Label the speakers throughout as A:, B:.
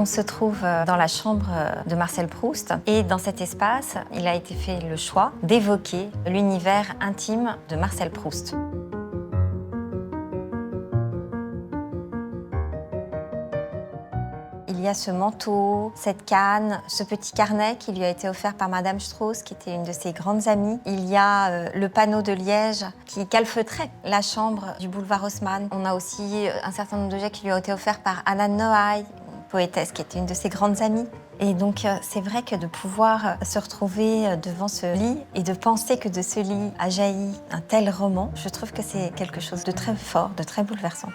A: On se trouve dans la chambre de Marcel Proust et dans cet espace, il a été fait le choix d'évoquer l'univers intime de Marcel Proust. Il y a ce manteau, cette canne, ce petit carnet qui lui a été offert par Madame Strauss, qui était une de ses grandes amies. Il y a le panneau de liège qui calfeutrait la chambre du boulevard Haussmann. On a aussi un certain nombre d'objets qui lui ont été offerts par Anna Noailles, une poétesse qui était une de ses grandes amies. Et donc c'est vrai que de pouvoir se retrouver devant ce lit et de penser que de ce lit a jailli un tel roman, je trouve que c'est quelque chose de très fort, de très bouleversant.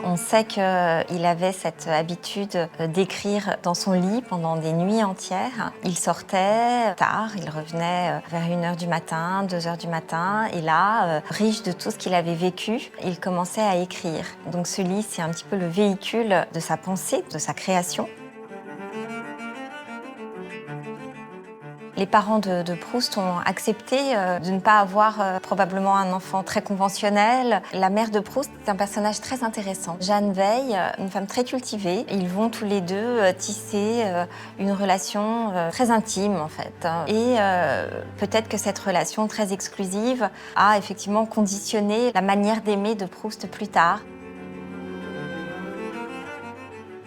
A: On sait qu'il avait cette habitude d'écrire dans son lit pendant des nuits entières. Il sortait tard, il revenait vers 1h du matin, 2h du matin, et là, riche de tout ce qu'il avait vécu, il commençait à écrire. Donc ce lit, c'est un petit peu le véhicule de sa pensée, de sa création. Les parents de Proust ont accepté de ne pas avoir probablement un enfant très conventionnel. La mère de Proust est un personnage très intéressant. Jeanne Veil, une femme très cultivée. Ils vont tous les deux tisser une relation très intime en fait. Et peut-être que cette relation très exclusive a effectivement conditionné la manière d'aimer de Proust plus tard.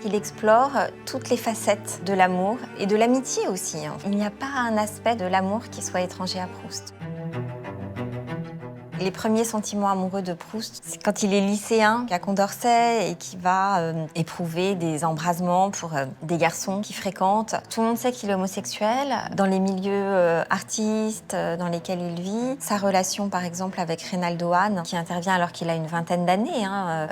A: Il explore toutes les facettes de l'amour et de l'amitié aussi. Il n'y a pas un aspect de l'amour qui soit étranger à Proust. Les premiers sentiments amoureux de Proust, c'est quand il est lycéen à Condorcet et qui va éprouver des embrasements pour des garçons qu'il fréquente. Tout le monde sait qu'il est homosexuel. Dans les milieux artistes dans lesquels il vit, sa relation par exemple avec Reynaldo Hahn, qui intervient alors qu'il a une vingtaine d'années,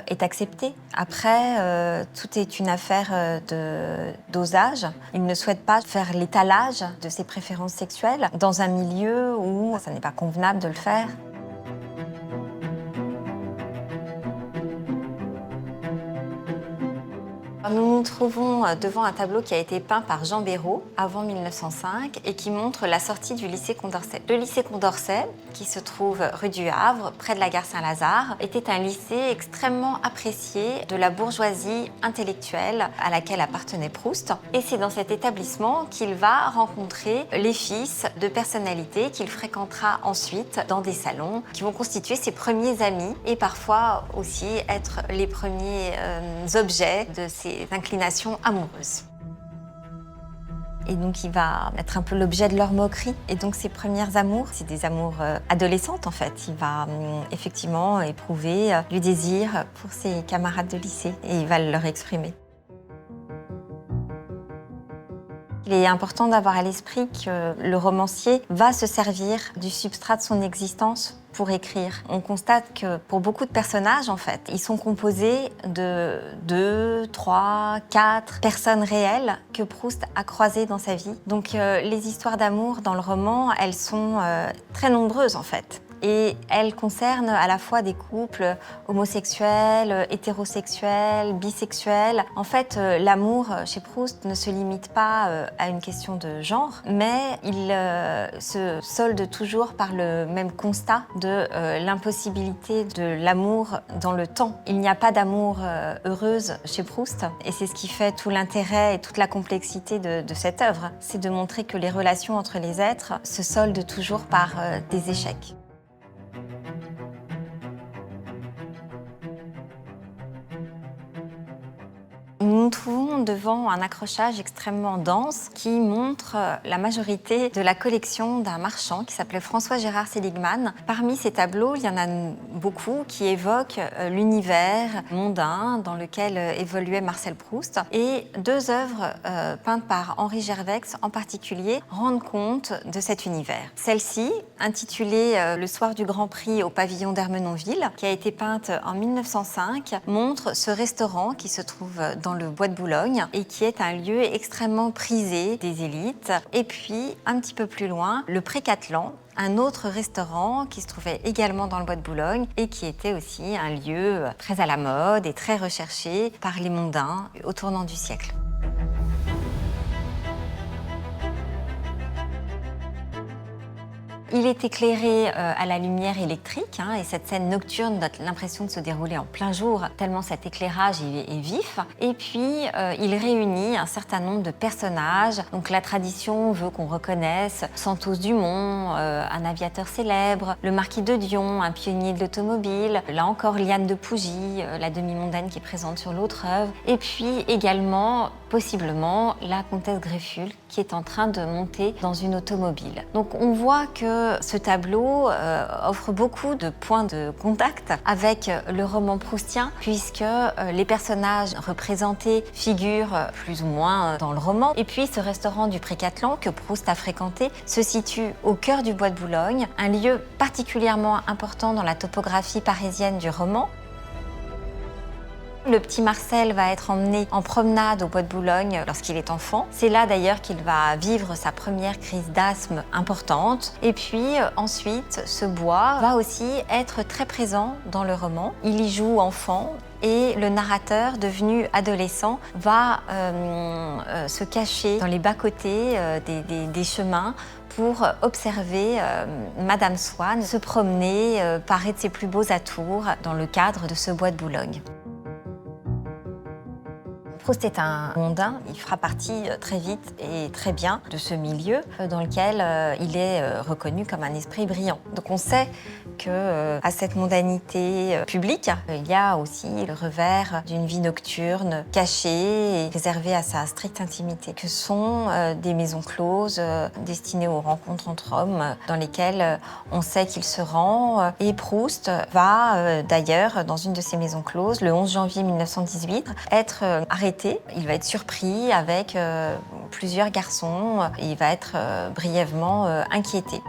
A: est acceptée. Après, tout est une affaire de dosage. Il ne souhaite pas faire l'étalage de ses préférences sexuelles dans un milieu où ça n'est pas convenable de le faire. Nous nous trouvons devant un tableau qui a été peint par Jean Béraud avant 1905 et qui montre la sortie du lycée Condorcet. Le lycée Condorcet, qui se trouve rue du Havre, près de la gare Saint-Lazare, était un lycée extrêmement apprécié de la bourgeoisie intellectuelle à laquelle appartenait Proust. Et c'est dans cet établissement qu'il va rencontrer les fils de personnalités qu'il fréquentera ensuite dans des salons qui vont constituer ses premiers amis et parfois aussi être les premiers objets de ses inclinations amoureuses. Et donc il va être un peu l'objet de leur moquerie. Et donc ses premières amours, c'est des amours adolescentes en fait. Il va effectivement éprouver du désir pour ses camarades de lycée et il va leur exprimer. Il est important d'avoir à l'esprit que le romancier va se servir du substrat de son existence pour écrire. On constate que pour beaucoup de personnages, en fait, ils sont composés de 2, 3, 4 personnes réelles que Proust a croisées dans sa vie. Donc les histoires d'amour dans le roman, elles sont très nombreuses, en fait. Et elles concernent à la fois des couples homosexuels, hétérosexuels, bisexuels. En fait, l'amour chez Proust ne se limite pas à une question de genre, mais il se solde toujours par le même constat de l'impossibilité de l'amour dans le temps. Il n'y a pas d'amour heureuse chez Proust, et c'est ce qui fait tout l'intérêt et toute la complexité de cette œuvre. C'est de montrer que les relations entre les êtres se soldent toujours par des échecs. Nous nous trouvons devant un accrochage extrêmement dense qui montre la majorité de la collection d'un marchand qui s'appelait François-Gérard Seligman. Parmi ces tableaux, il y en a beaucoup qui évoquent l'univers mondain dans lequel évoluait Marcel Proust. Et 2 œuvres peintes par Henri Gervex en particulier rendent compte de cet univers. Celle-ci, intitulée Le soir du Grand Prix au pavillon d'Ermenonville, qui a été peinte en 1905, montre ce restaurant qui se trouve dans le bois de Boulogne et qui est un lieu extrêmement prisé des élites. Et puis, un petit peu plus loin, le Pré-Catelan, un autre restaurant qui se trouvait également dans le bois de Boulogne et qui était aussi un lieu très à la mode et très recherché par les mondains au tournant du siècle. Il est éclairé à la lumière électrique et cette scène nocturne donne l'impression de se dérouler en plein jour, tellement cet éclairage est vif. Et puis, il réunit un certain nombre de personnages. Donc la tradition veut qu'on reconnaisse Santos Dumont, un aviateur célèbre, le marquis de Dion, un pionnier de l'automobile, là encore Liane de Pougy, la demi-mondaine qui est présente sur l'autre œuvre, et puis également, possiblement, la comtesse Greffulhe qui est en train de monter dans une automobile. Donc on voit que ce tableau offre beaucoup de points de contact avec le roman proustien, puisque les personnages représentés figurent plus ou moins dans le roman. Et puis ce restaurant du Pré-Catelan que Proust a fréquenté se situe au cœur du bois de Boulogne, un lieu particulièrement important dans la topographie parisienne du roman. Le petit Marcel va être emmené en promenade au bois de Boulogne lorsqu'il est enfant. C'est là d'ailleurs qu'il va vivre sa première crise d'asthme importante. Et puis ensuite, ce bois va aussi être très présent dans le roman. Il y joue enfant et le narrateur, devenu adolescent, va se cacher dans les bas-côtés des chemins pour observer Madame Swann se promener, parer de ses plus beaux atours dans le cadre de ce bois de Boulogne. Proust est un mondain, il fera partie très vite et très bien de ce milieu dans lequel il est reconnu comme un esprit brillant. Donc on sait qu'à cette mondanité publique, il y a aussi le revers d'une vie nocturne cachée et réservée à sa stricte intimité, que sont des maisons closes destinées aux rencontres entre hommes dans lesquelles on sait qu'il se rend. Et Proust va d'ailleurs, dans une de ces maisons closes, le 11 janvier 1918, être arrêté. Il va être surpris avec plusieurs garçons et il va être brièvement inquiété.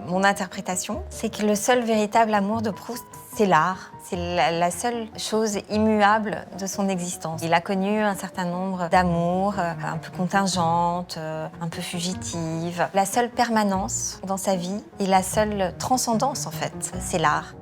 A: Mon interprétation, c'est que le seul véritable amour de Proust, c'est l'art. C'est la seule chose immuable de son existence. Il a connu un certain nombre d'amours, un peu contingentes, un peu fugitives. La seule permanence dans sa vie et la seule transcendance, en fait, c'est l'art.